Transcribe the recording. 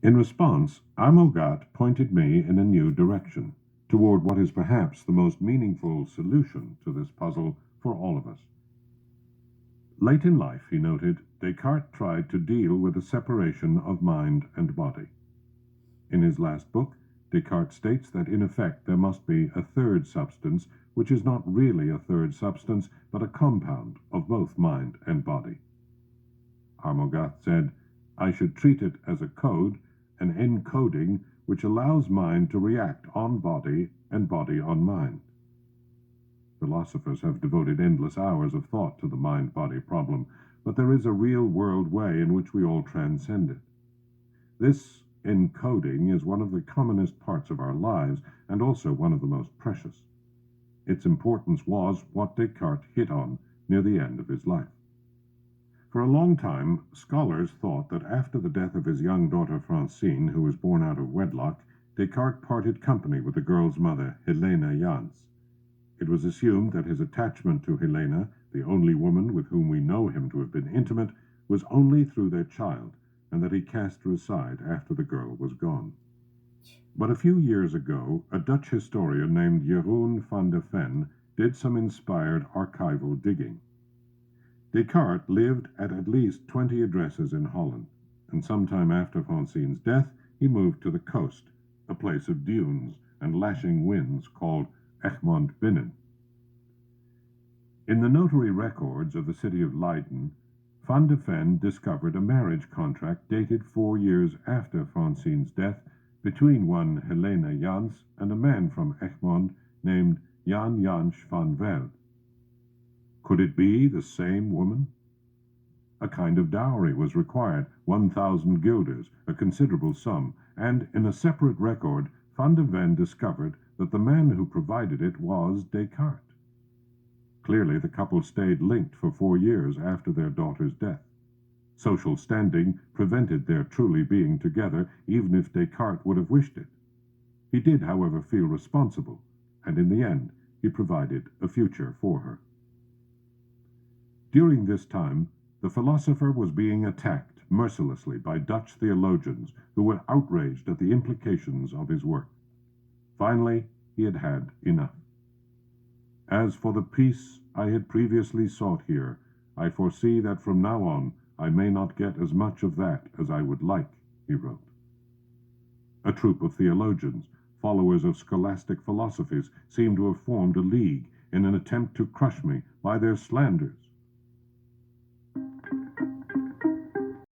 In response, Amogat pointed me in a new direction, toward what is perhaps the most meaningful solution to this puzzle for all of us. Late in life, he noted, Descartes tried to deal with the separation of mind and body. In his last book, Descartes states that in effect there must be a third substance, which is not really a third substance, but a compound of both mind and body. Amogat said, I should treat it as a code, an encoding, which allows mind to react on body and body on mind. Philosophers have devoted endless hours of thought to the mind-body problem, but there is a real-world way in which we all transcend it. This encoding is one of the commonest parts of our lives, and also one of the most precious. Its importance was what Descartes hit on near the end of his life. For a long time, scholars thought that after the death of his young daughter Francine, who was born out of wedlock, Descartes parted company with the girl's mother, Helena Jans. It was assumed that his attachment to Helena, the only woman with whom we know him to have been intimate, was only through their child, and that he cast her aside after the girl was gone. But a few years ago, a Dutch historian named Jeroen van der Ven did some inspired archival digging. Descartes lived at least 20 addresses in Holland, and sometime after Francine's death, he moved to the coast, a place of dunes and lashing winds called Egmond Binnen. In the notary records of the city of Leiden, Van de Ven discovered a marriage contract dated 4 years after Francine's death between one Helena Jans and a man from Egmond named Jan Jansch van Velde. Could it be the same woman? A kind of dowry was required, 1,000 guilders, a considerable sum, and in a separate record, Van de Ven discovered that the man who provided it was Descartes. Clearly, the couple stayed linked for 4 years after their daughter's death. Social standing prevented their truly being together, even if Descartes would have wished it. He did, however, feel responsible, and in the end, he provided a future for her. During this time, the philosopher was being attacked mercilessly by Dutch theologians who were outraged at the implications of his work. Finally, he had had enough. As for the peace I had previously sought here, I foresee that from now on I may not get as much of that as I would like, he wrote. A troop of theologians, followers of scholastic philosophies, seemed to have formed a league in an attempt to crush me by their slanders.